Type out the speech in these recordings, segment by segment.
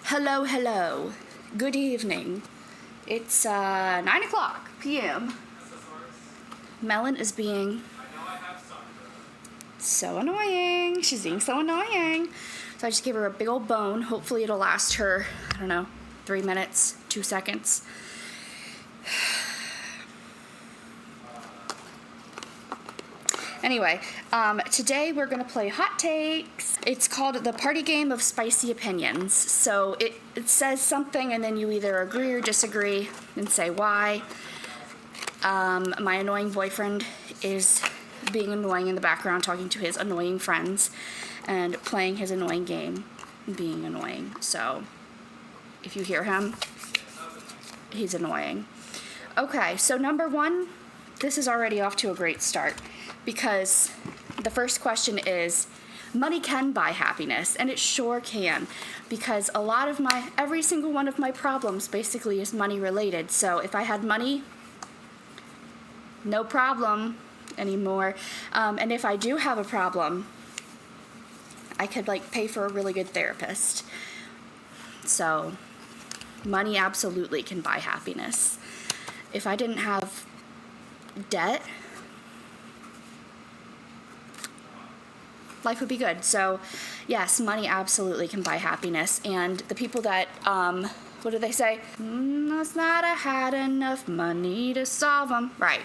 Hello, hello. Good evening. It's 9 o'clock p.m. Melon is being so annoying. She's being so annoying. So I just gave her a big old bone. Hopefully it'll last her, 3 minutes, 2 seconds. Anyway, today we're going to play Hot Takes. It's called the Party Game of Spicy Opinions. So it says something and then you either agree or disagree and say why. My annoying boyfriend is being annoying in the background, talking to his annoying friends and playing his annoying game and being annoying. So if you hear him, he's annoying. Okay, so number one, this is already off to a great start. Because the first question is, money can buy happiness, and it sure can. Because every single one of my problems basically is money related. So if I had money, no problem anymore. And if I do have a problem, I could pay for a really good therapist. So money absolutely can buy happiness. If I didn't have debt, life would be good. So yes, money absolutely can buy happiness. And the people that, what do they say? Must not have had enough money to solve them. Right.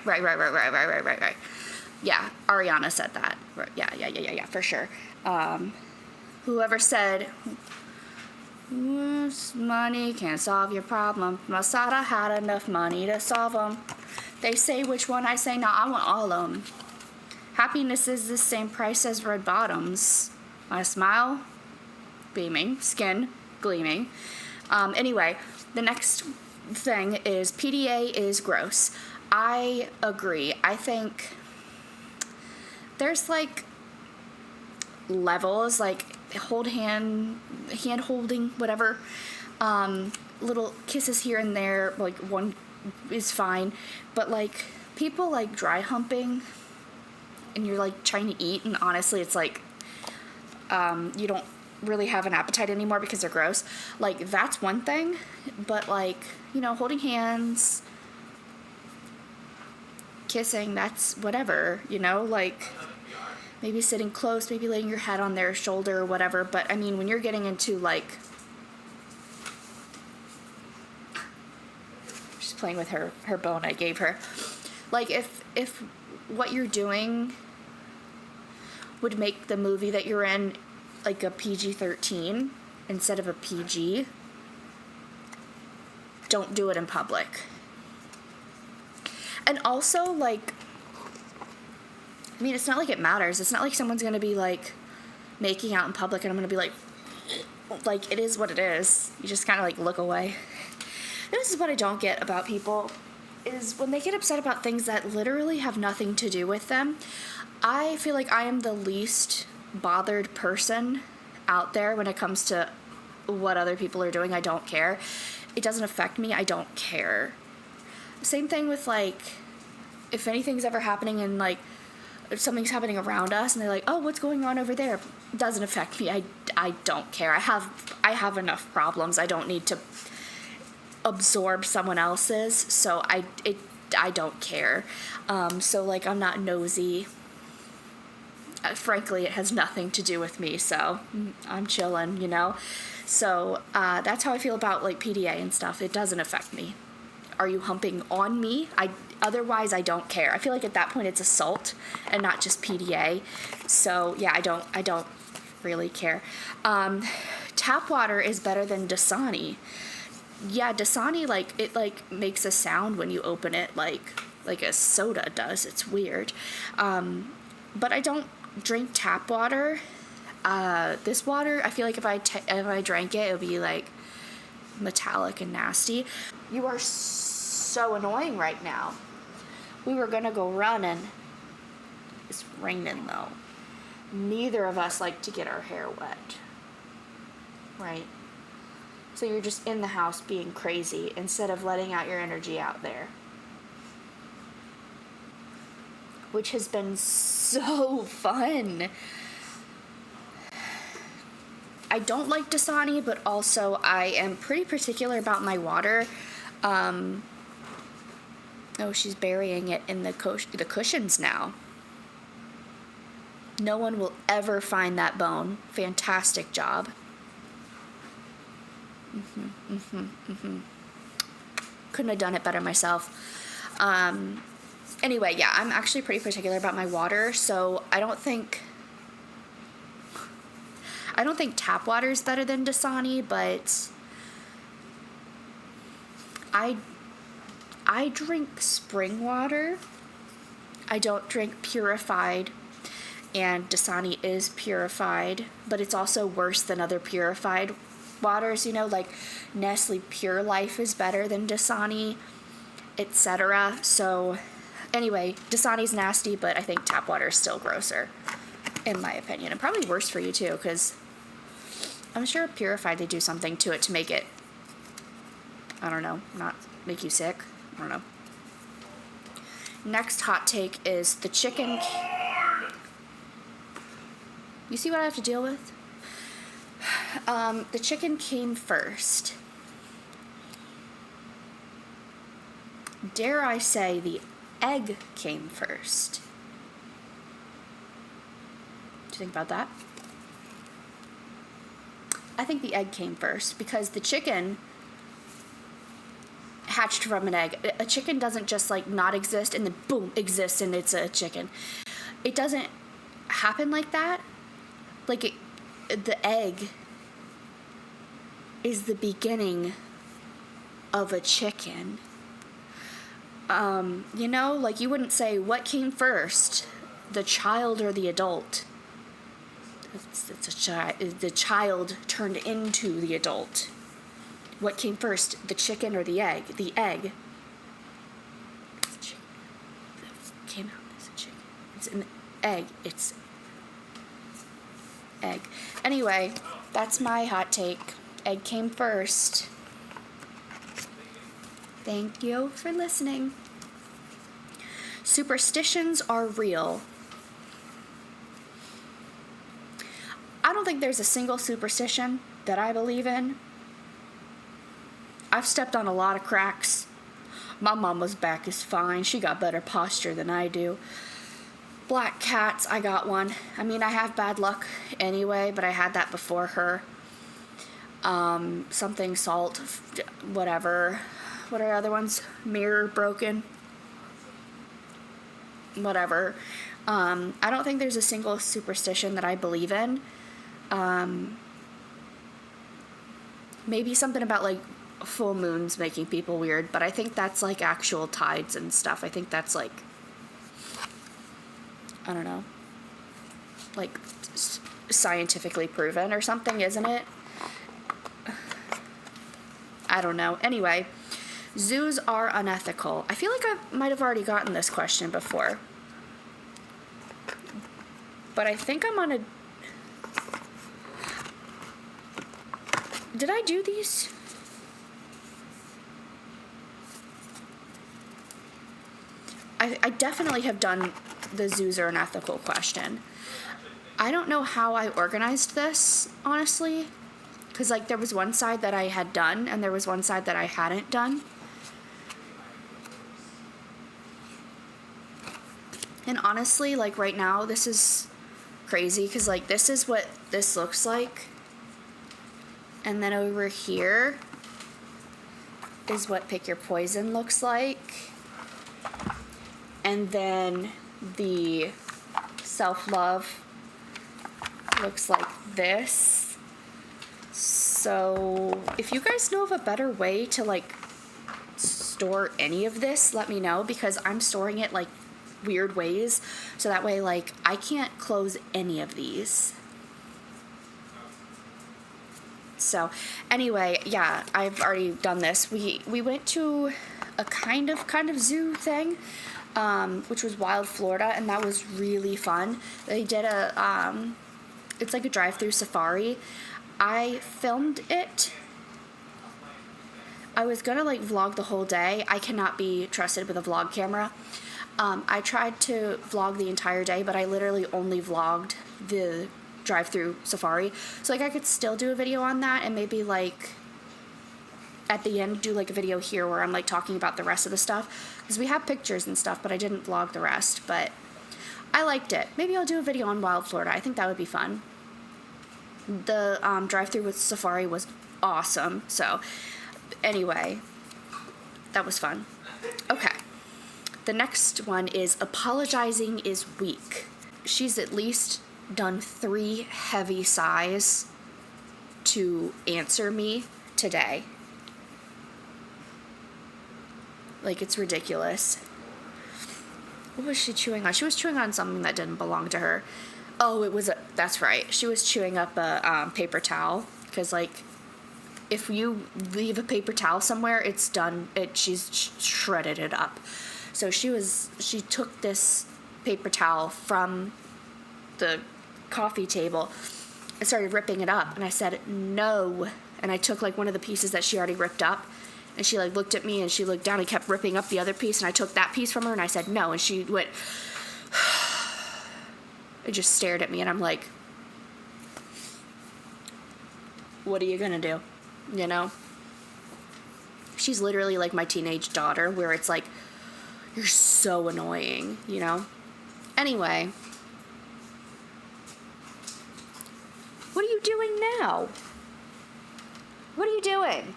Yeah, Ariana said that. Yeah, for sure. Whoever said, money can't solve your problem, must not have had enough money to solve them. They say which one, I say, no, I want all of them. Happiness is the same price as red bottoms. My smile, beaming, skin, gleaming. Anyway, the next thing is PDA is gross. I agree. I think there's levels, hand holding, whatever. Little kisses here and there, one is fine. But people dry humping, and you're trying to eat, and honestly it's you don't really have an appetite anymore because they're gross. That's one thing, but holding hands, kissing, that's whatever, maybe sitting close, maybe laying your head on their shoulder or whatever. But I mean, when you're getting into she's playing with her bone I gave her, if what you're doing would make the movie that you're in a PG-13 instead of a PG, don't do it in public. And also, it's not it matters. It's not someone's gonna be making out in public and I'm gonna be it is what it is. You just kind of look away. This is what I don't get about people, is when they get upset about things that literally have nothing to do with them. I feel like I am the least bothered person out there when it comes to what other people are doing. I don't care. It doesn't affect me. I don't care. Same thing with if anything's ever happening and if something's happening around us and they're oh, what's going on over there? It doesn't affect me. I don't care. I have enough problems. I don't need to absorb someone else's, so I don't care. So I'm not nosy. Frankly, it has nothing to do with me, so I'm chilling, So that's how I feel about PDA and stuff. It doesn't affect me. Are you humping on me? Otherwise I don't care. I feel at that point it's assault and not just PDA. So yeah, I don't really care. Tap water is better than Dasani. Yeah, Dasani, it makes a sound when you open it like a soda does. It's weird. But I don't drink tap water. This water, I feel if I drank it would be metallic and nasty. You are so annoying right now. We were gonna go running. It's raining though. Neither of us like to get our hair wet. Right? So you're just in the house being crazy instead of letting out your energy out there. Which has been so fun. I don't like Dasani, but also I am pretty particular about my water. Oh, she's burying it in the cushions now. No one will ever find that bone. Fantastic job. Couldn't have done it better myself. Anyway, yeah, I'm actually pretty particular about my water, so I don't think tap water is better than Dasani, but I drink spring water. I don't drink purified, and Dasani is purified, but it's also worse than other purified waters, you know, like Nestle Pure Life is better than Dasani, etc. So anyway, Dasani's nasty, but I think tap water is still grosser, in my opinion, and probably worse for you too, because I'm sure purified, they do something to it to make it, I don't know, not make you sick. I don't know. Next hot take is the chicken. You see what I have to deal with? The chicken came first. Dare I say the egg came first? What do you think about that? I think the egg came first because the chicken hatched from an egg. A chicken doesn't just like not exist and then boom, exists and it's a chicken. It doesn't happen like that. Like the egg is the beginning of a chicken. You know, like you wouldn't say what came first, the child or the adult. It's a child. The child turned into the adult. What came first, the chicken or the egg? The egg. It came out as a chicken. It's an egg. It's egg. Anyway, that's my hot take. Egg came first. Thank you for listening. Superstitions are real. I don't think there's a single superstition that I believe in. I've stepped on a lot of cracks. My mama's back is fine. She got better posture than I do. Black cats, I got one. I mean, I have bad luck anyway, but I had that before her. Something salt, whatever. What are other ones? Mirror broken. Whatever. I don't think there's a single superstition that I believe in. Maybe something about like full moons making people weird, but I think that's like actual tides and stuff. I think that's like, I don't know, like scientifically proven or something, isn't it? I don't know. Anyway, zoos are unethical. I feel like I might have already gotten this question before, but I think I'm on a... Did I do these? I definitely have done the zoos are unethical question. I don't know how I organized this, honestly, because like there was one side that I had done and there was one side that I hadn't done. And honestly, like right now, this is crazy because like this is what this looks like. And then over here is what Pick Your Poison looks like. And then the self-love looks like this. So if you guys know of a better way to like store any of this, let me know, because I'm storing it like weird ways. So that way like I can't close any of these. So anyway, yeah, I've already done this. We went to a kind of zoo thing, which was Wild Florida, and that was really fun. They did it's like a drive-through safari. I filmed it. I was gonna like vlog the whole day. I cannot be trusted with a vlog camera. I tried to vlog the entire day, but I literally only vlogged the drive-through safari. So, like, I could still do a video on that and maybe, like, at the end do, like, a video here where I'm, like, talking about the rest of the stuff. Because we have pictures and stuff, but I didn't vlog the rest. But I liked it. Maybe I'll do a video on Wild Florida. I think that would be fun. The drive-through with safari was awesome. So, anyway, that was fun. Okay. The next one is apologizing is weak. She's at least done 3 heavy sighs to answer me today. Like, it's ridiculous. What was she chewing on? She was chewing on something that didn't belong to her. Oh, that's right. She was chewing up a paper towel. Because, like, if you leave a paper towel somewhere, it's done. She's shredded it up. So she took this paper towel from the coffee table and started ripping it up. And I said, no. And I took, like, one of the pieces that she already ripped up. And she, like, looked at me and she looked down and kept ripping up the other piece. And I took that piece from her and I said, no. And she went, and just stared at me. And I'm like, what are you going to do? You know? She's literally like my teenage daughter, where it's like, you're so annoying, you know? Anyway. What are you doing now? What are you doing?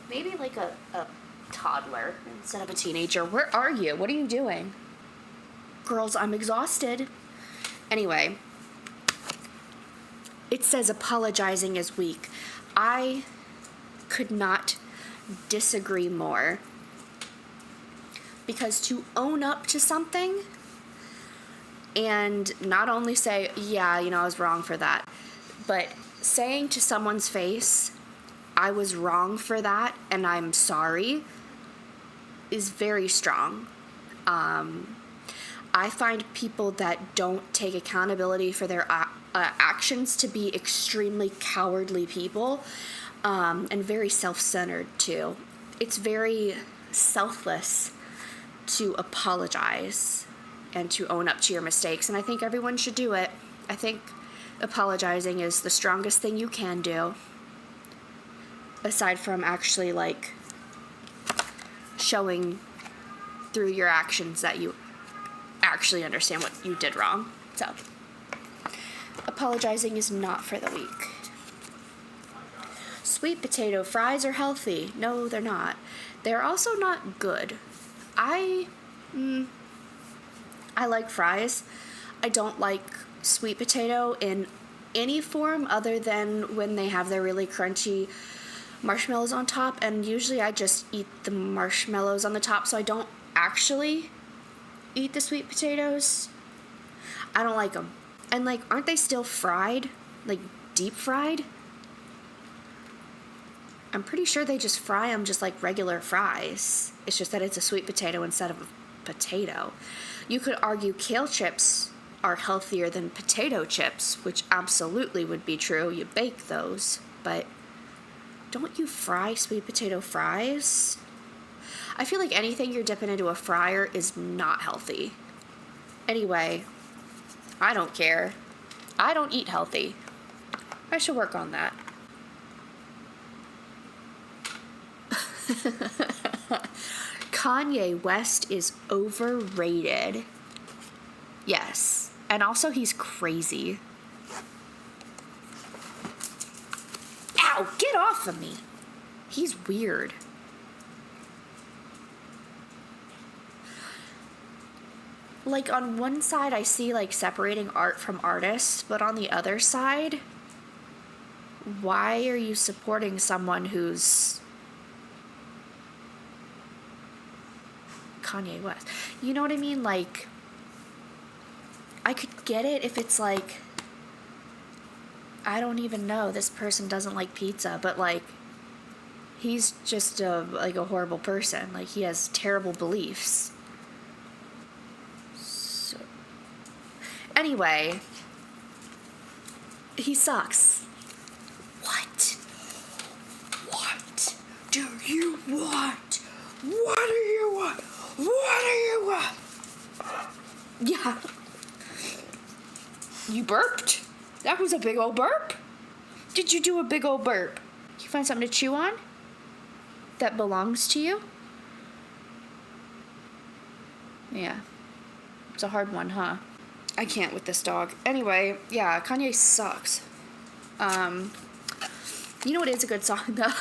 Maybe like a toddler instead of a teenager. Where are you? What are you doing? Girls, I'm exhausted. Anyway. It says apologizing is weak. I could not disagree more. Because to own up to something and not only say, yeah, you know, I was wrong for that, but saying to someone's face, I was wrong for that and I'm sorry, is very strong. I find people that don't take accountability for their actions to be extremely cowardly people, and very self-centered too. It's very selfless to apologize and to own up to your mistakes, and I think everyone should do it. I think apologizing is the strongest thing you can do, aside from actually, like, showing through your actions that you actually understand what you did wrong. So, apologizing is not for the weak. Sweet potato fries are healthy. No, they're not. They're also not good. I like fries. I don't like sweet potato in any form other than when they have their really crunchy marshmallows on top, and usually I just eat the marshmallows on the top, so I don't actually eat the sweet potatoes. I don't like them. And, like, aren't they still fried? Like, deep fried? I'm pretty sure they just fry them just like regular fries. It's just that it's a sweet potato instead of a potato. You could argue kale chips are healthier than potato chips, which absolutely would be true. You bake those, but don't you fry sweet potato fries? I feel like anything you're dipping into a fryer is not healthy. Anyway, I don't care. I don't eat healthy. I should work on that. Kanye West is overrated. Yes. And also he's crazy. Ow, get off of me. He's weird. Like, on one side I see, like, separating art from artists, but on the other side, why are you supporting someone who's Kanye West? You know what I mean? Like, I could get it if it's like, I don't even know, this person doesn't like pizza, but, like, he's just a horrible person. Like, he has terrible beliefs. So, anyway, he sucks. What? What do you want? What do you want? What do you want? Yeah. You burped? That was a big old burp. Did you do a big old burp? You find something to chew on that belongs to you? Yeah. It's a hard one, huh? I can't with this dog. Anyway, yeah, Kanye sucks. You know what is a good song, though?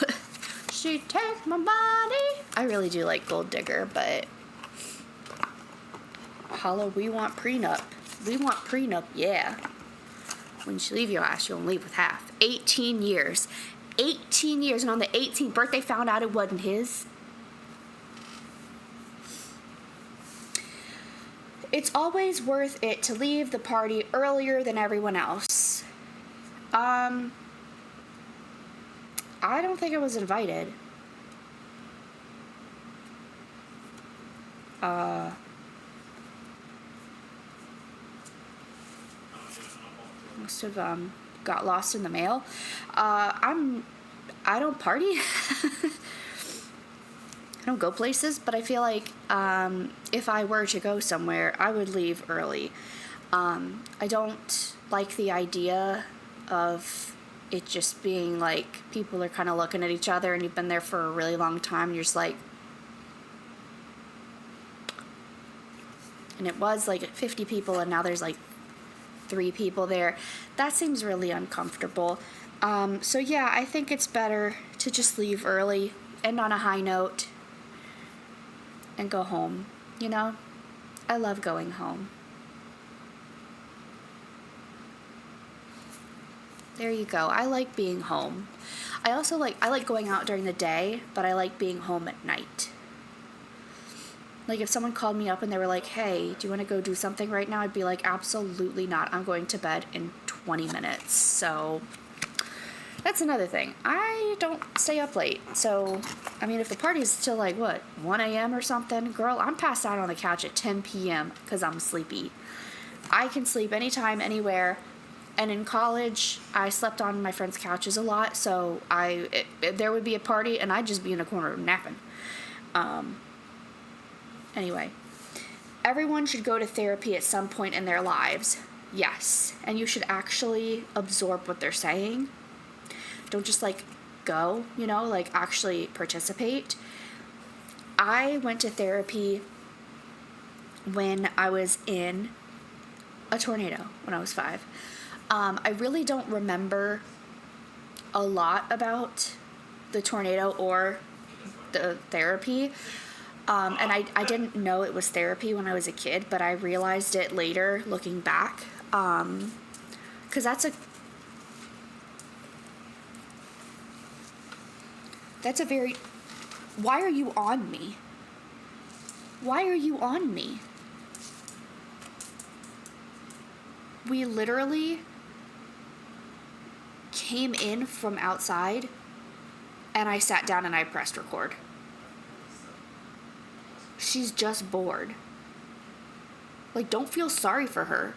She takes my body. I really do like Gold Digger, but... Holla, we want prenup. We want prenup, yeah. When you leave your ass, you'll leave with half. 18 years. 18 years, and on the 18th birthday found out it wasn't his. It's always worth it to leave the party earlier than everyone else. I don't think I was invited. Must have got lost in the mail. I don't party. I don't go places, but I feel like if I were to go somewhere, I would leave early. I don't like the idea of it just being like people are kind of looking at each other and you've been there for a really long time and you're just like... And it was like 50 people and now there's like 3 people there. That seems really uncomfortable. So yeah, I think it's better to just leave early, end on a high note, and go home, you know? I love going home. There you go. I like being home. I like going out during the day, but I like being home at night. Like if someone called me up and they were like, hey, do you want to go do something right now? I'd be like, absolutely not. I'm going to bed in 20 minutes. So that's another thing. I don't stay up late. So, I mean, if the party's till like, what, 1 a.m. or something? Girl, I'm passed out on the couch at 10 p.m. because I'm sleepy. I can sleep anytime, anywhere. And in college, I slept on my friends' couches a lot. So there would be a party and I'd just be in a corner napping. Anyway, everyone should go to therapy at some point in their lives. Yes. And you should actually absorb what they're saying. Don't just like go, you know, like actually participate. I went to therapy when I was in a tornado when I was 5. I really don't remember a lot about the tornado or the therapy. And I didn't know it was therapy when I was a kid, but I realized it later looking back. 'Cause that's a very... Why are you on me? Why are you on me? We literally came in from outside and I sat down and I pressed record. She's just bored. Like, don't feel sorry for her.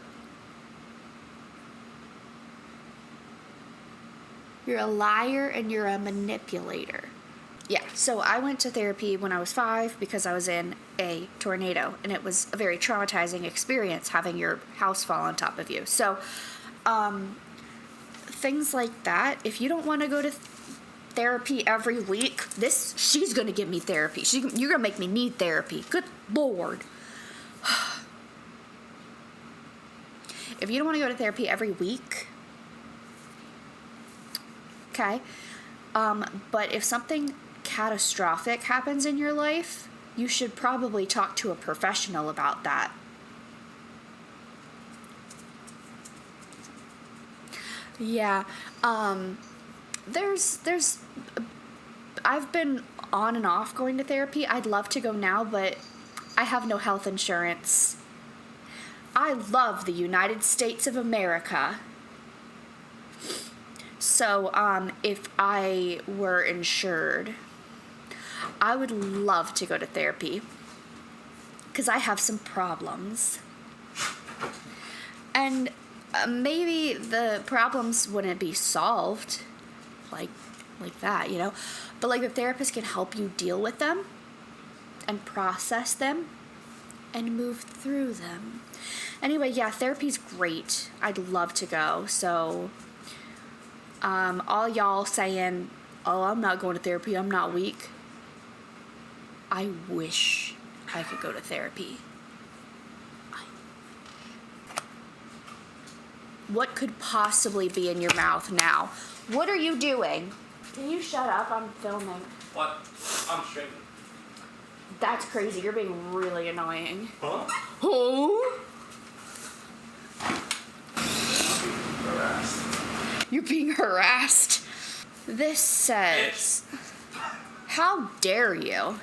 You're a liar and you're a manipulator. Yeah, so I went to therapy when I was 5 because I was in a tornado, and it was a very traumatizing experience having your house fall on top of you. So, things like that. If you don't want to go to therapy every week, she's gonna give me therapy. You're gonna make me need therapy. Good Lord. If you don't want to go to therapy every week, okay, but if something catastrophic happens in your life, you should probably talk to a professional about that. Yeah, I've been on and off going to therapy. I'd love to go now, but I have no health insurance. I love the United States of America. So, if I were insured, I would love to go to therapy because I have some problems. And maybe the problems wouldn't be solved like that, you know? But like the therapist can help you deal with them and process them and move through them. Anyway, yeah, therapy's great. I'd love to go. So, all y'all saying, oh, I'm not going to therapy, I'm not weak. I wish I could go to therapy. What could possibly be in your mouth now? What are you doing? Can you shut up? I'm filming. What? I'm streaming. That's crazy. You're being really annoying. Huh? Oh? Harassed. You're being harassed. This says, how dare you?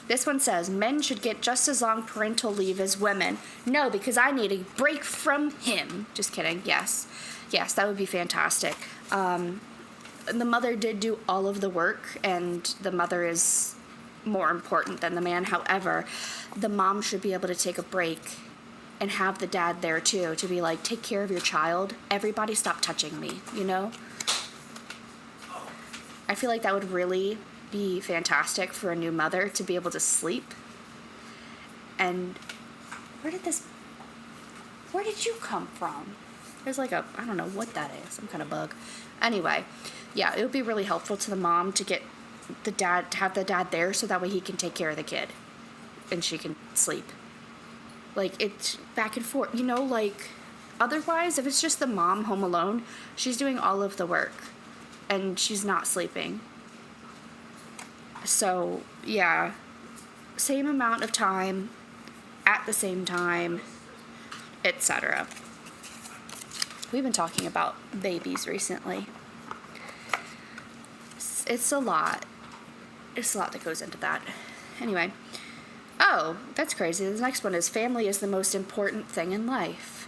This one says, men should get just as long parental leave as women. No, because I need a break from him. Just kidding. Yes. Yes, that would be fantastic. The mother did do all of the work, and the mother is more important than the man. However, the mom should be able to take a break and have the dad there too, to be like, take care of your child. Everybody stop touching me, you know? I feel like that would really be fantastic for a new mother to be able to sleep. And where did you come from? There's like I don't know what that is, some kind of bug. Anyway, yeah, it would be really helpful to the mom to get the dad, to have the dad there so that way he can take care of the kid and she can sleep. Like, it's back and forth, you know, like, otherwise, if it's just the mom home alone, she's doing all of the work and she's not sleeping. So, yeah, same amount of time, at the same time, etc. We've been talking about babies recently. It's a lot. It's a lot that goes into that. Anyway. Oh, that's crazy. The next one is family is the most important thing in life.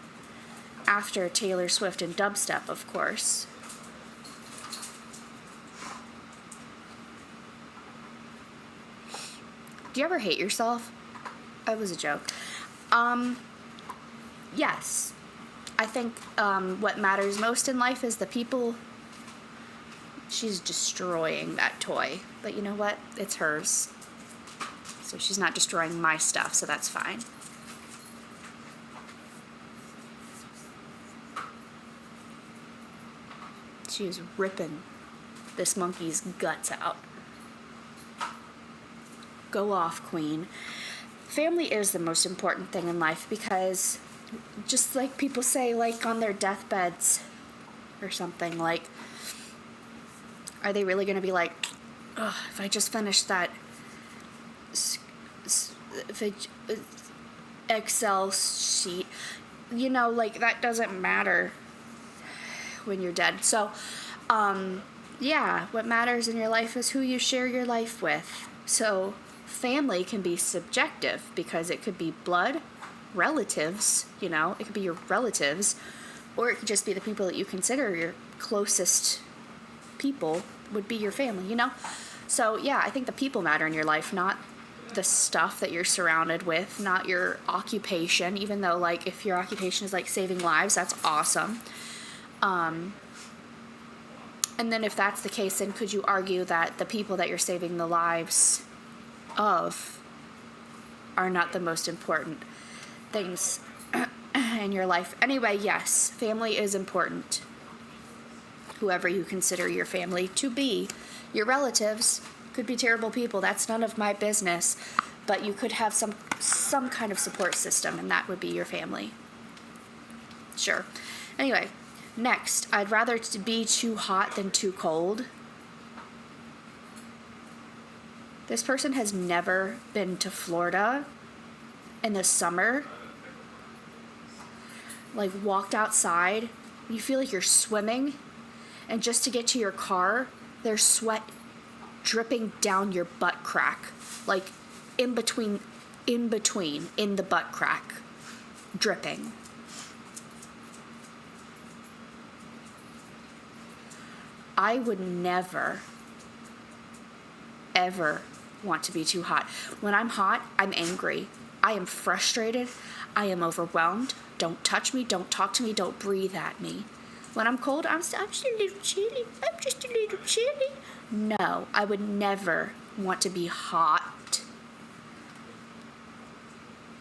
After Taylor Swift and dubstep, of course. Do you ever hate yourself? That was a joke. Yes. I think what matters most in life is the people. She's destroying that toy. But you know what? It's hers. So she's not destroying my stuff, so that's fine. She is ripping this monkey's guts out. Go off, queen. Family is the most important thing in life because just like people say, like on their deathbeds or something, like, are they really going to be like, oh, if I just finished that Excel sheet, you know, like, that doesn't matter when you're dead. So, yeah, what matters in your life is who you share your life with. So, family can be subjective because it could be blood, relatives, you know, it could be your relatives, or it could just be the people that you consider your closest people would be your family, you know? So, yeah, I think the people matter in your life, not the stuff that you're surrounded with, not your occupation, even though, like, if your occupation is, like, saving lives, that's awesome. And then if that's the case, then could you argue that the people that you're saving the lives of are not the most important things in your life? Anyway, yes, family is important. Whoever you consider your family to be. Your relatives could be terrible people. That's none of my business. But you could have some kind of support system, and that would be your family. Sure. Anyway, next, I'd rather be too hot than too cold. This person has never been to Florida in the summer. Like, walked outside, you feel like you're swimming, and just to get to your car, there's sweat dripping down your butt crack. Like, in between, in the butt crack, dripping. I would never, ever want to be too hot. When I'm hot, I'm angry. I am frustrated. I am overwhelmed. Don't touch me. Don't talk to me. Don't breathe at me. When I'm cold, I'm just a little chilly. I'm just a little chilly. No, I would never want to be hot.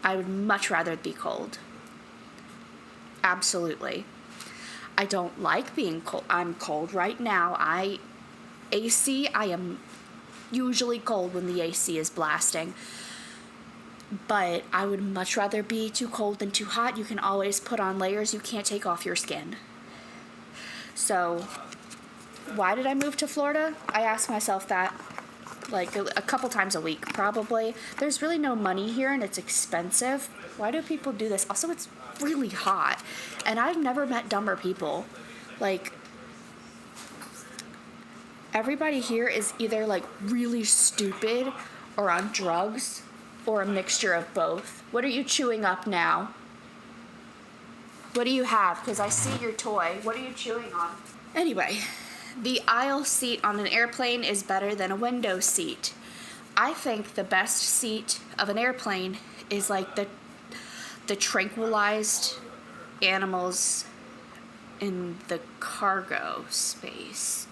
I would much rather it be cold. Absolutely. I don't like being cold. I'm cold right now. I am usually cold when the AC is blasting. But I would much rather be too cold than too hot. You can always put on layers you can't take off your skin. So, why did I move to Florida? I ask myself that like a couple times a week, probably. There's really no money here and it's expensive. Why do people do this? Also, it's really hot. And I've never met dumber people. Like, everybody here is either like really stupid or on drugs or a mixture of both. What are you chewing up now? What do you have? Because I see your toy. What are you chewing on? Anyway, the aisle seat on an airplane is better than a window seat. I think the best seat of an airplane is like the tranquilized animals in the cargo space.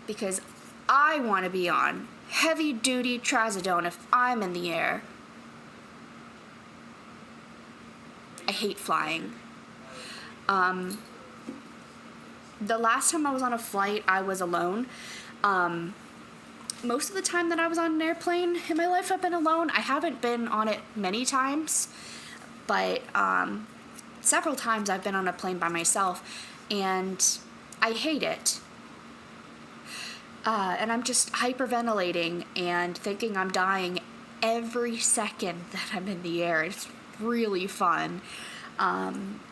Because I want to be on heavy duty trazodone if I'm in the air. I hate flying. The last time I was on a flight, I was alone. Most of the time that I was on an airplane in my life, I've been alone. I haven't been on it many times, but several times I've been on a plane by myself, and I hate it. And I'm just hyperventilating and thinking I'm dying every second that I'm in the air. It's really fun.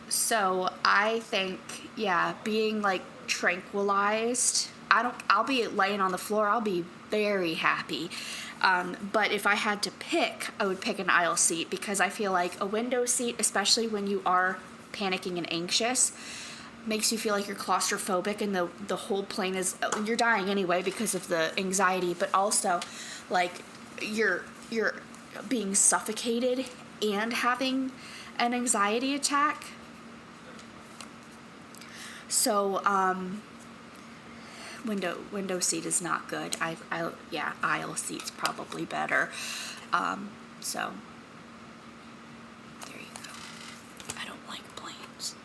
So I think, yeah, being like tranquilized, I'll be laying on the floor, I'll be very happy. But if I had to pick, I would pick an aisle seat because I feel like a window seat, especially when you are panicking and anxious, makes you feel like you're claustrophobic and the whole plane is, you're dying anyway because of the anxiety, but also like you're being suffocated and having an anxiety attack. So window seat is not good. Aisle seat's probably better. So there you go. I don't like planes.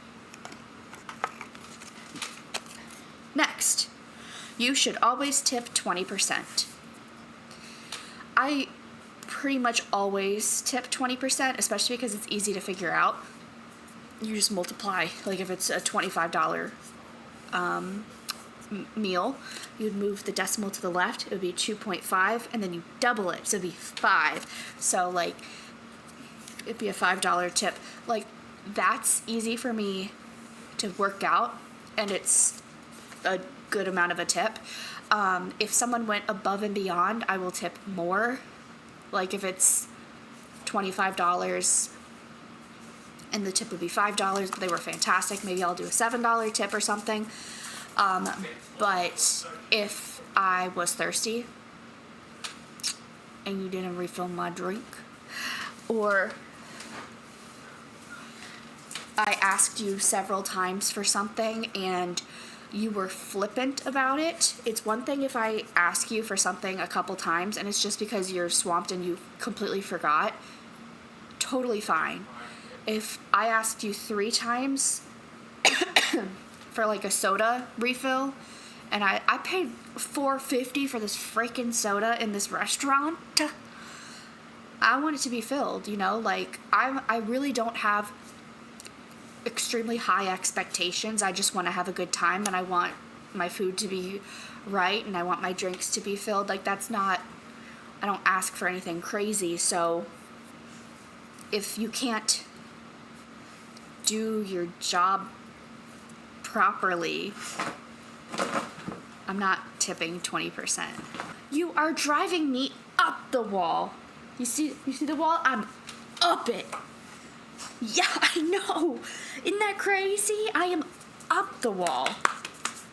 Next, you should always tip 20%. I pretty much always tip 20%, especially because it's easy to figure out. You just multiply. Like if it's a $25 meal, you'd move the decimal to the left, it would be 2.5, and then you double it, so it'd be 5. So like it'd be a $5 tip. Like that's easy for me to work out, and it's a good amount of a tip. If someone went above and beyond, I will tip more. Like if it's $25 and the tip would be $5, but they were fantastic, maybe I'll do a $7 tip or something. But if I was thirsty and you didn't refill my drink, or I asked you several times for something and you were flippant about it. It's one thing if I ask you for something a couple times and it's just because you're swamped and you completely forgot. Totally fine. If I asked you 3 times for like a soda refill and I paid $4.50 for this freaking soda in this restaurant, I want it to be filled, you know? Like I really don't have extremely high expectations. I just want to have a good time, and I want my food to be right, and I want my drinks to be filled. Like I don't ask for anything crazy. So if you can't do your job properly, I'm not tipping 20%. You are driving me up the wall. You see the wall? I'm up it. Yeah, I know. Isn't that crazy? I am up the wall.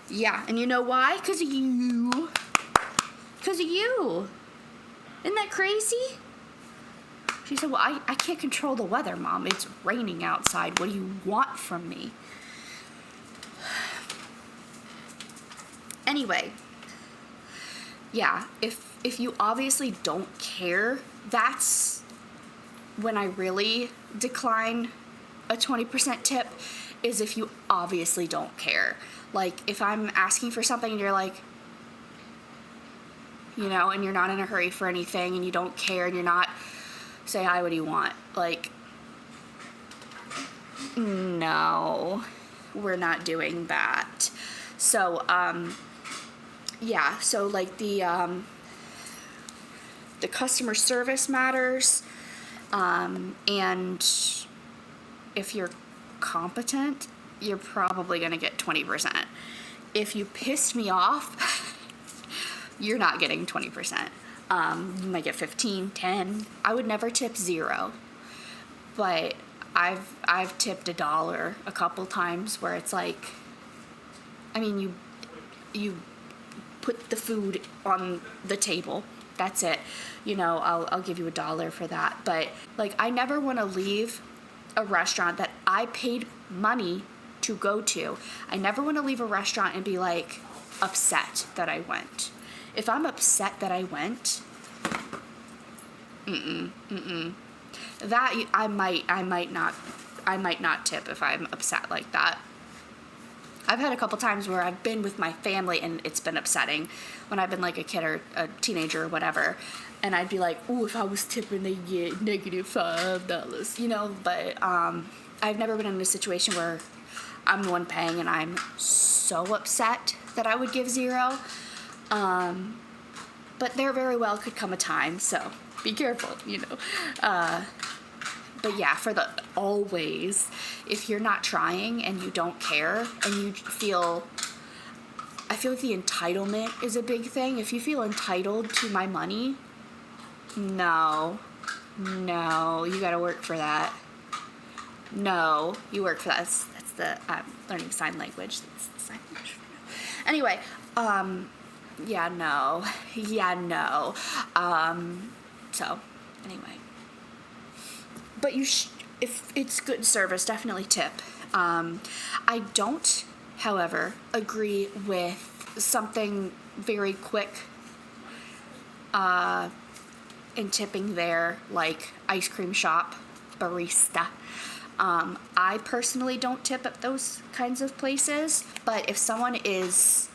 Yeah, and you know why? 'Cause of you. 'Cause of you. Isn't that crazy? She said, well, I can't control the weather, Mom. It's raining outside. What do you want from me? Anyway, yeah, if you obviously don't care, that's when I really decline a 20% tip is if you obviously don't care. Like, if I'm asking for something and you're like, you know, and you're not in a hurry for anything and you don't care and you're not, say, hi, what do you want? Like, no, we're not doing that. So, yeah, so like the customer service matters, and if you're competent, you're probably gonna get 20%. If you pissed me off, you're not getting 20%. You might get 15, 10. I would never tip 0, but I've tipped $1 a couple times where it's like, I mean, you put the food on the table. That's it. You know, I'll give you $1 for that. But like, I never want to leave a restaurant that I paid money to go to. I never want to leave a restaurant and be like upset that I went. If I'm upset that I went, that I might not tip if I'm upset like that. I've had a couple times where I've been with my family and it's been upsetting when I've been like a kid or a teenager or whatever, and I'd be like, ooh, if I was tipping they'd get -$5, you know. But I've never been in a situation where I'm the one paying and I'm so upset that I would give 0. But there very well could come a time, so be careful, you know. But yeah, for the always, if you're not trying and you don't care and you feel, I feel like the entitlement is a big thing. If you feel entitled to my money, no, you gotta work for that. No, you work for that. That's the, I'm learning sign language. That's the sign language. Anyway, yeah, no. So, anyway. But if it's good service, definitely tip. I don't, however, agree with something very quick in tipping there, like ice cream shop, barista. I personally don't tip at those kinds of places, but if someone is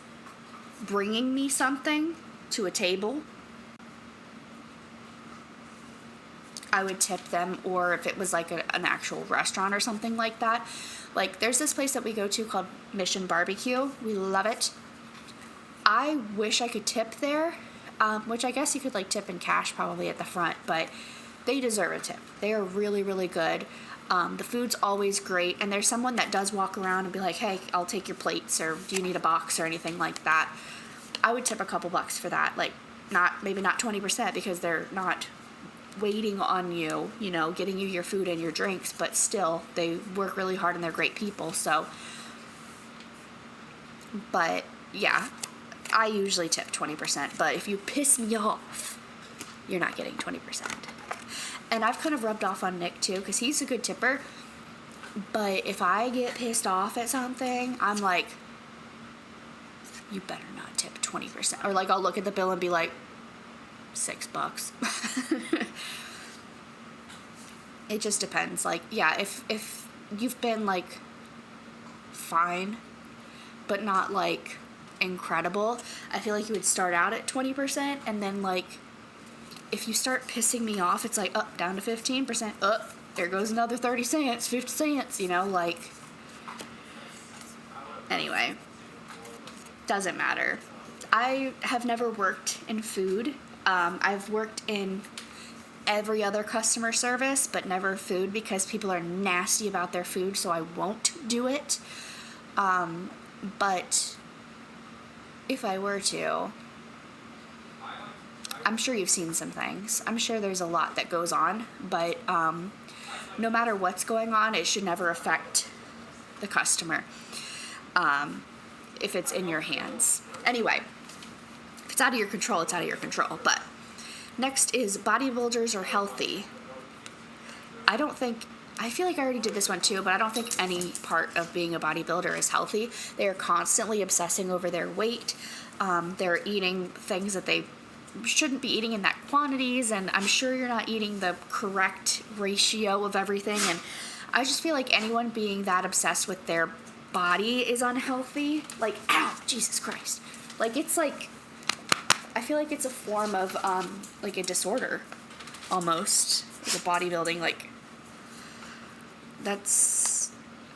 bringing me something to a table, I would tip them. Or if it was like an actual restaurant or something like that. Like, there's this place that we go to called Mission Barbecue. We love it. I wish I could tip there, which I guess you could like tip in cash probably at the front, but they deserve a tip. They are really, really good. The food's always great, and there's someone that does walk around and be like, hey, I'll take your plates, or do you need a box or anything like that. I would tip a couple bucks for that. Like, maybe not 20%, because they're not waiting on you, you know, getting you your food and your drinks, but still, they work really hard and they're great people, so. But yeah, I usually tip 20%, but if you piss me off, you're not getting 20%. And I've kind of rubbed off on Nick too, because he's a good tipper, but if I get pissed off at something, I'm like, you better not tip 20%. Or like, I'll look at the bill and be like, $6. It just depends. Like, yeah, if you've been like fine, but not like incredible, I feel like you would start out at 20%, and then like, if you start pissing me off, it's like, up, down to 15%, up, there goes another 30 cents, 50 cents, you know, like, anyway, doesn't matter. I have never worked in food. I've worked in every other customer service, but never food, because people are nasty about their food, so I won't do it. But if I were to, I'm sure you've seen some things. I'm sure there's a lot that goes on, but no matter what's going on, it should never affect the customer if it's in your hands. Anyway, if it's out of your control, it's out of your control. But next is bodybuilders are healthy. I feel like I already did this one too, but I don't think any part of being a bodybuilder is healthy. They are constantly obsessing over their weight. They're eating things that they shouldn't be eating in that quantities, and I'm sure you're not eating the correct ratio of everything, and I just feel like anyone being that obsessed with their body is unhealthy. Like, ow, Jesus Christ. Like, it's like, I feel like it's a form of, like a disorder, almost. Like a bodybuilding, like,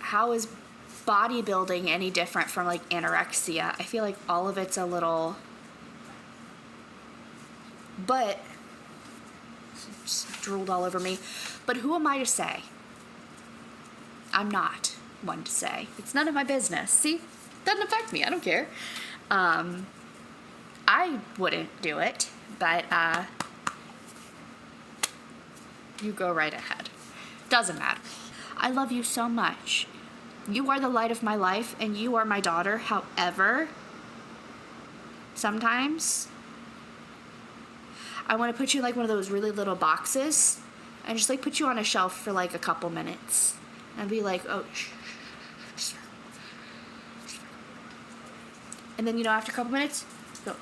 how is bodybuilding any different from, like, anorexia? I feel like all of it's a little, but, just drooled all over me. But who am I to say? I'm not one to say. It's none of my business. See? Doesn't affect me. I don't care. I wouldn't do it, but you go right ahead. Doesn't matter. I love you so much. You are the light of my life, and you are my daughter. However, sometimes I want to put you in like one of those really little boxes and just like put you on a shelf for like a couple minutes and be like, oh, shh. And then, after a couple minutes, go.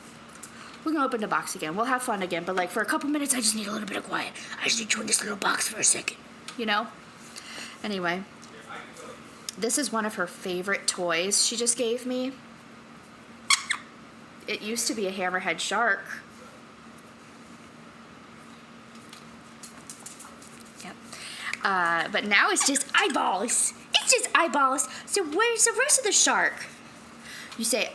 We're going to open the box again. We'll have fun again. But, like, for a couple minutes, I just need a little bit of quiet. I just need you in this little box for a second. Anyway. This is one of her favorite toys she just gave me. It used to be a hammerhead shark. Yep. But now it's just eyeballs. It's just eyeballs. So where's the rest of the shark? You say,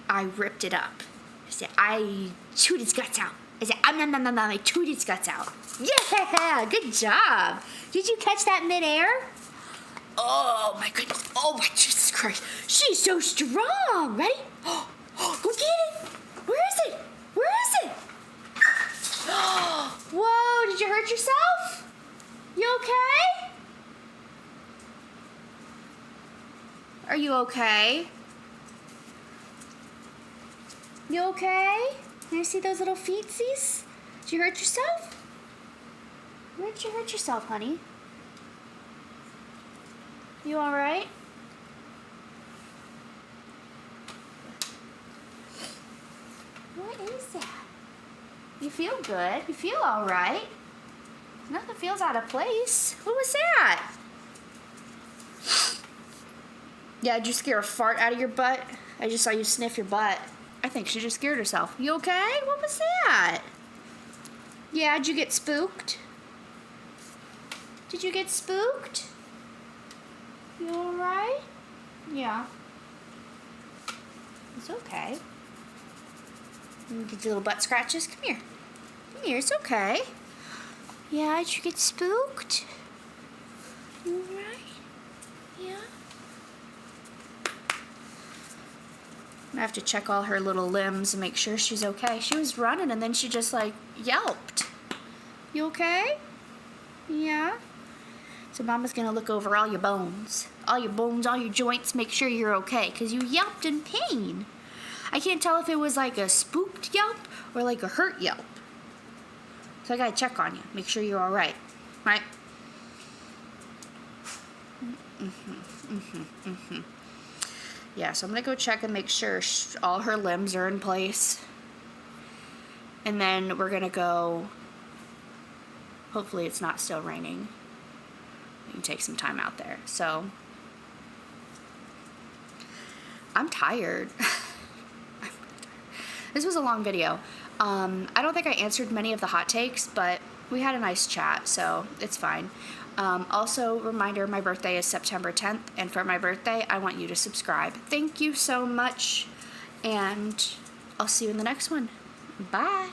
I ripped it up. I say, I chewed its guts out. I say, I chewed its guts out. Yeah, good job. Did you catch that midair? Oh my goodness. Oh my Jesus Christ. She's so strong. Ready? Oh, go get it. Where is it? Where is it? Whoa, did you hurt yourself? You okay? Are you okay? You okay? Can I see those little feetsies? Did you hurt yourself? Where did you hurt yourself, honey? You alright? What is that? You feel good? You feel alright? Nothing feels out of place. What was that? Yeah, did you scare a fart out of your butt? I just saw you sniff your butt. I think she just scared herself. You okay? What was that? Yeah, did you get spooked? Did you get spooked? You alright? Yeah. It's okay. Get your little butt scratches. Come here. Come here, it's okay. Yeah, did you get spooked? You alright? Yeah. I have to check all her little limbs and make sure she's okay. She was running and then she just like yelped. You okay? Yeah. So Mama's gonna look over all your bones, all your joints, make sure you're okay, because you yelped in pain. I can't tell if it was like a spooked yelp or like a hurt yelp. So I gotta check on you, make sure you're all right, right? Yeah, so I'm gonna go check and make sure all her limbs are in place. And then we're gonna go, hopefully it's not still raining. We can take some time out there. So, I'm tired. This was a long video. I don't think I answered many of the hot takes, but we had a nice chat, so it's fine. Also, reminder, my birthday is September 10th, and for my birthday, I want you to subscribe. Thank you so much, and I'll see you in the next one. Bye.